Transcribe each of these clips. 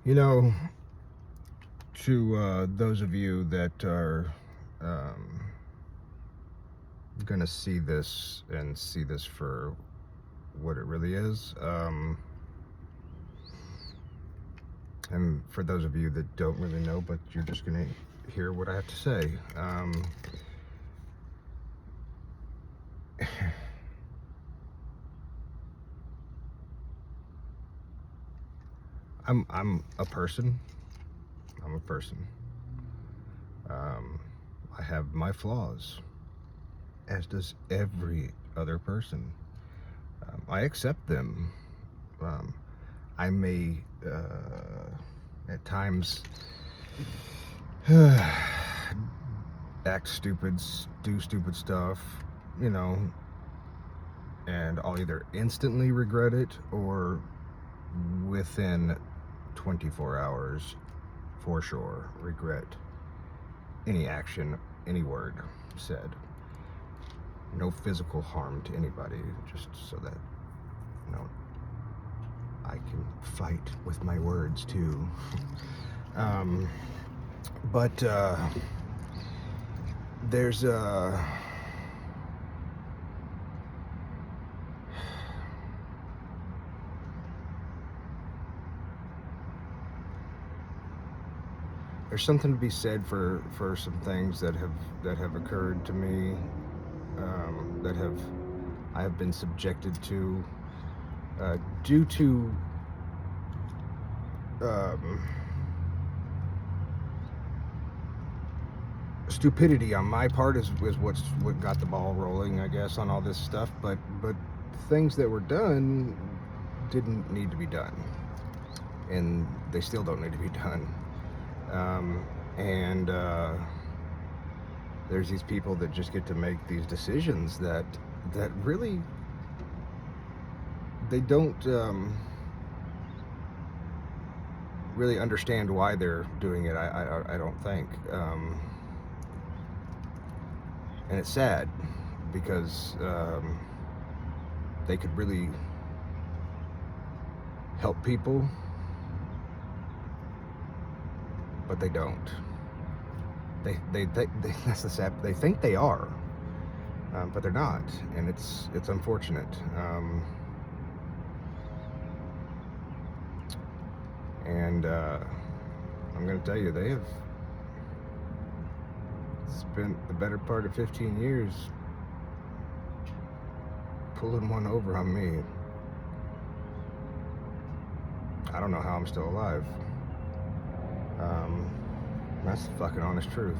You know, to those of you that are going to see this and see this for what it really is, and for those of you that don't really know, but you're just going to hear what I have to say. I'm a person. I'm a person. Um, I have my flaws, as does every other person. I accept them. Um, I may, at times, act stupid, do stupid stuff, you know, and I'll either instantly regret it or within 24 hours, for sure, regret any action, any word said. No physical harm to anybody, just so that, you know, I can fight with my words too. um, but there's there's something to be said for some things that have occurred to me, that I have been subjected to, due to um, stupidity on my part is what got the ball rolling, I guess, on all this stuff. But things that were done didn't need to be done, and they still don't need to be done. And there's these people that just get to make these decisions that really they don't really understand why they're doing it. I don't think, and it's sad because they could really help people, but they don't. They that's the sad. They think they are, but they're not, and it's unfortunate. And I'm going to tell you, they have spent the better part of 15 years pulling one over on me. I don't know how I'm still alive. That's the fucking honest truth.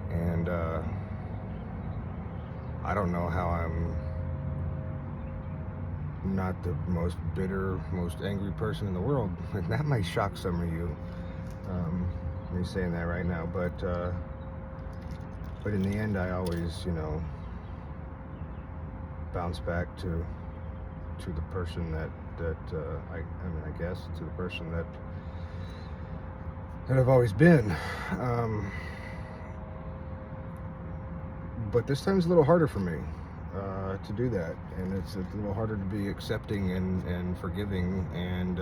And I don't know how I'm not the most bitter, most angry person in the world. That might shock some of you, me saying that right now, but in the end, I always, you know, bounce back to the person that I guess to the person that I've always been. But this time's a little harder for me to do that, and it's a little harder to be accepting and forgiving, and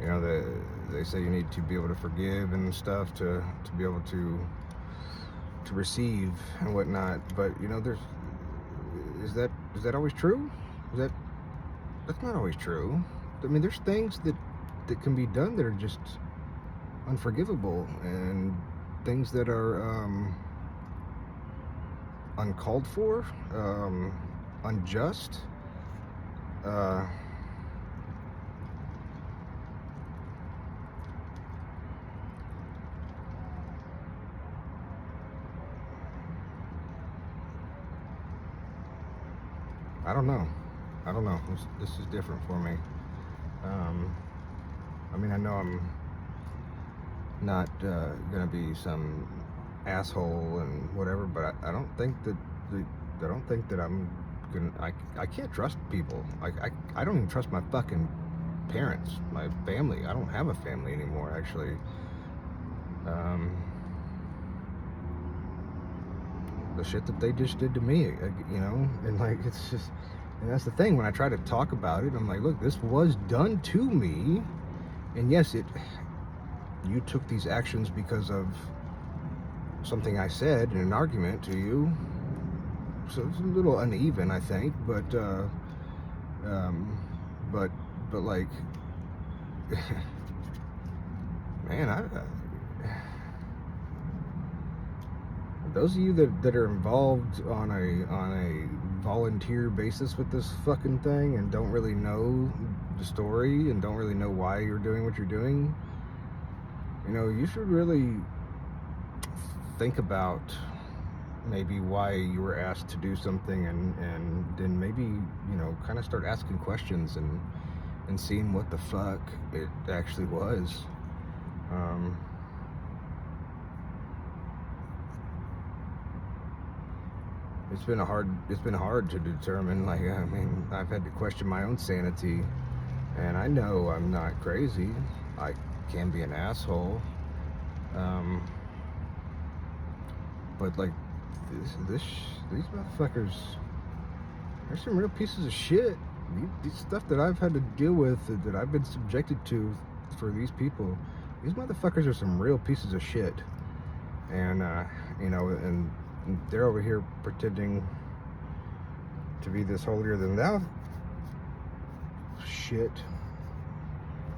you know, they say you need to be able to forgive and stuff to be able to receive and whatnot, but you know, is that always true? That's not always true. I mean, there's things that can be done that are just unforgivable, and things that are uncalled for, unjust. I don't know. I don't know. This is different for me. I mean, I know I'm not gonna be some asshole and whatever, but I don't think that I'm gonna. I can't trust people. I don't even trust my fucking parents, my family. I don't have a family anymore, actually. the shit that they just did to me, you know, and like it's just, and that's the thing. When I try to talk about it, I'm like, look, this was done to me, and yes, you took these actions because of something I said in an argument to you, so it's a little uneven, I think, um, but like, man, those of you that are involved on a volunteer basis with this fucking thing and don't really know the story and don't really know why you're doing what you're doing, you know, you should really think about maybe why you were asked to do something, and then maybe, you know, kind of start asking questions and seeing what the fuck it actually was. It's been hard to determine. Like, I mean, I've had to question my own sanity, and I know I'm not crazy. I can be an asshole, but like these motherfuckers, they're some real pieces of shit. These stuff that I've had to deal with, that I've been subjected to for these people, these motherfuckers are some real pieces of shit. And you know, and they're over here pretending to be this holier than thou shit,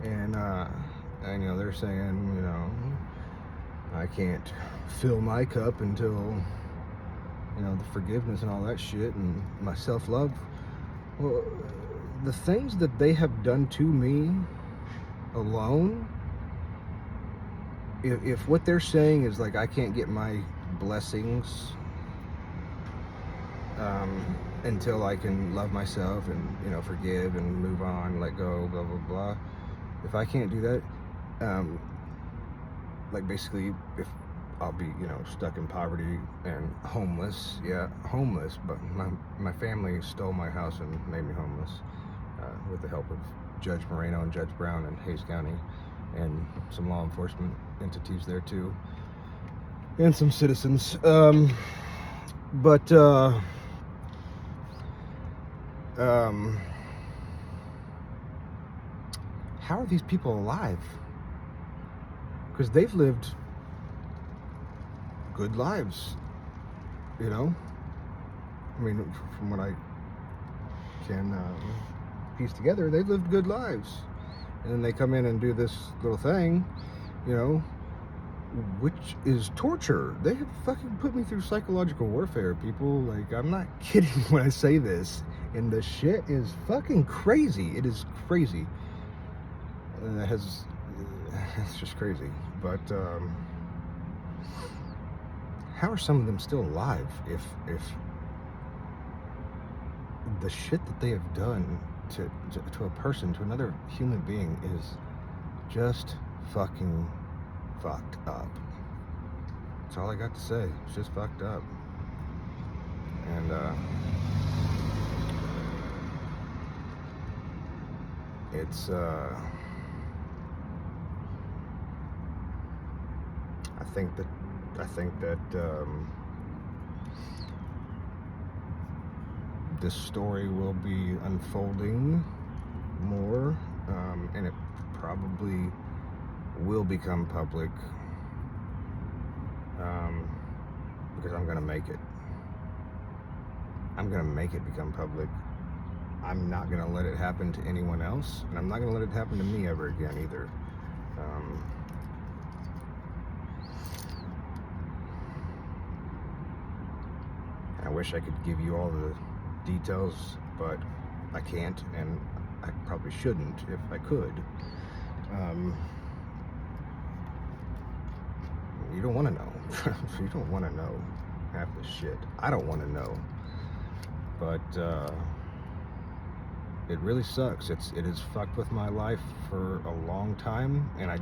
and you know, they're saying, you know, I can't fill my cup until, you know, the forgiveness and all that shit and my self-love. Well, the things that they have done to me alone, if what they're saying is like I can't get my blessings until I can love myself and, you know, forgive and move on, let go, blah blah blah, if I can't do that, like basically if I'll be, you know, stuck in poverty and homeless. Yeah, homeless, but my family stole my house and made me homeless, with the help of Judge Moreno and Judge Brown in Hays County, and some law enforcement entities there too, and some citizens. But how are these people alive? Because they've lived good lives, you know. I mean, from what I can piece together, they've lived good lives, and then they come in and do this little thing, you know, which is torture. They have fucking put me through psychological warfare, people. Like, I'm not kidding when I say this, and the shit is fucking crazy. It is crazy. It's just crazy. But how are some of them still alive if the shit that they have done to a person, to another human being, is just fucking fucked up? That's all I got to say. It's just fucked up. And it's I think that this story will be unfolding more, and it probably will become public, because I'm gonna make it. I'm gonna make it become public. I'm not gonna let it happen to anyone else, and I'm not gonna let it happen to me ever again either. I wish I could give you all the details, but I can't, and I probably shouldn't if I could. You don't want to know. You don't want to know half the shit. I don't want to know. But it really sucks. It has fucked with my life for a long time, and I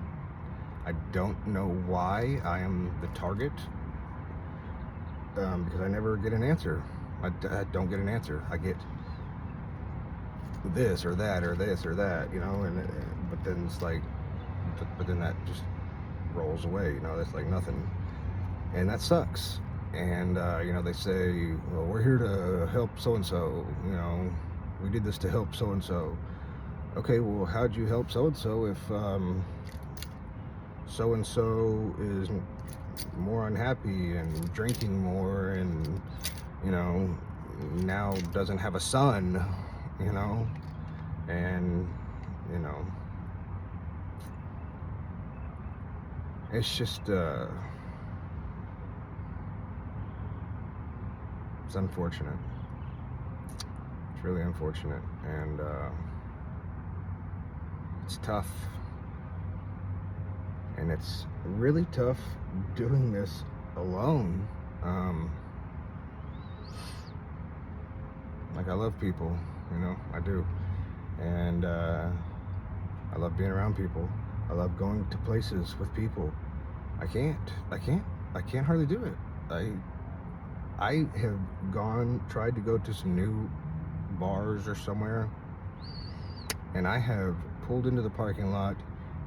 don't know why I am the target. Because I never get an answer. I don't get an answer. I get this or that or this or that, you know, but then it's like, but then that just rolls away, you know. That's like nothing, and that sucks. And they say, well, we're here to help so and so. We did this to help so and so. Okay, well, how'd you help so and so if so and so is more unhappy and drinking more, and now doesn't have a son, and you know it's just it's unfortunate. It's really unfortunate, and it's tough, and it's really tough doing this alone. Like, I love people, I do, and I love being around people. I love going to places with people. I can't hardly do it. I have tried to go to some new bars or somewhere, and I have pulled into the parking lot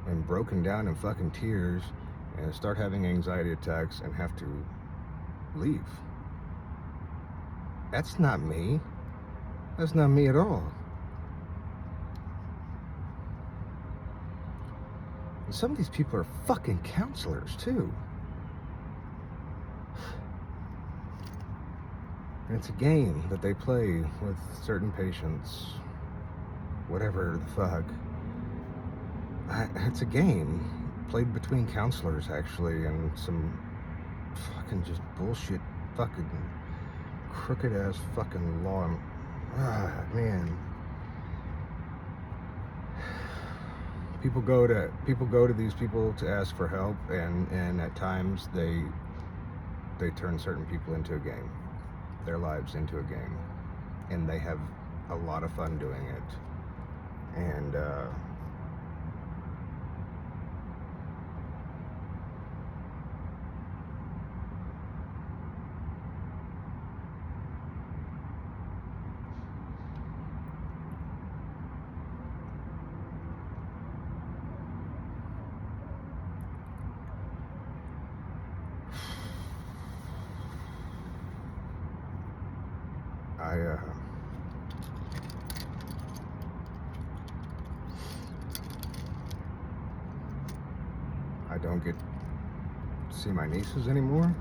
and broken down in fucking tears and start having anxiety attacks and have to leave. That's not me. That's not me at all. And some of these people are fucking counselors too. And it's a game that they play with certain patients. Whatever the fuck. It's a game played between counselors, actually, and some fucking just bullshit fucking crooked ass fucking law. Man. People go to these people to ask for help, and at times they turn certain people into a game, their lives into a game, and they have a lot of fun doing it. And I don't get to see my nieces anymore.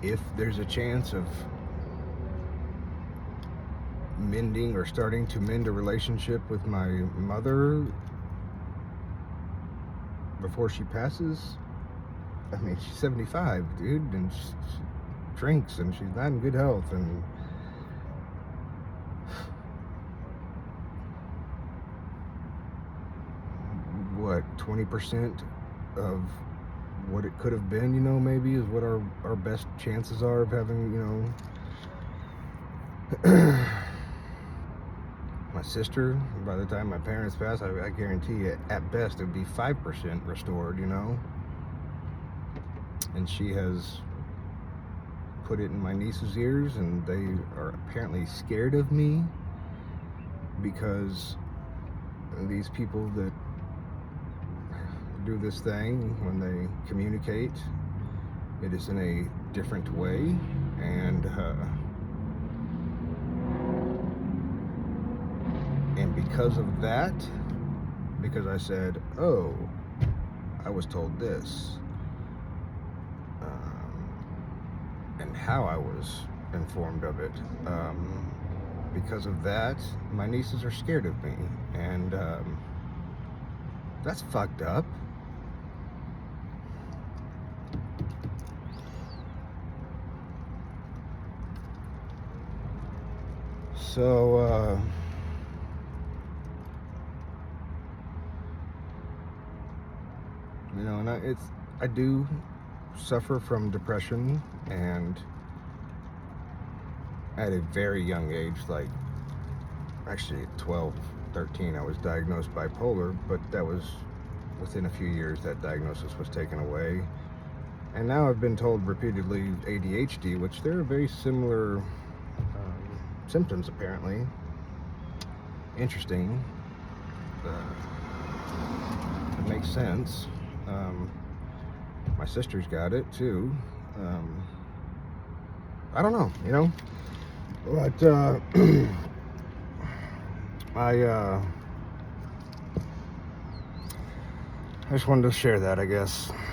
If there's a chance of mending or starting to mend a relationship with my mother before she passes, I mean, she's 75, dude, and she drinks, and she's not in good health, and what, 20% of what it could have been, maybe is what our best chances are of having, my sister. By the time my parents pass, I guarantee you, at best, it would be 5% restored, and she has put it in my niece's ears, and they are apparently scared of me because these people that do this thing, when they communicate, it is in a different way, and because of that, because I said, oh, I was told this, and how I was informed of it, because of that, my nieces are scared of me, and that's fucked up. So, and I do suffer from depression, and at a very young age, like actually at 12, 13, I was diagnosed bipolar, but that was within a few years that diagnosis was taken away. And now I've been told repeatedly ADHD, which there are very similar symptoms, apparently. Interesting. It makes sense. My sister's got it too. I don't know, you know, but I just wanted to share that, I guess.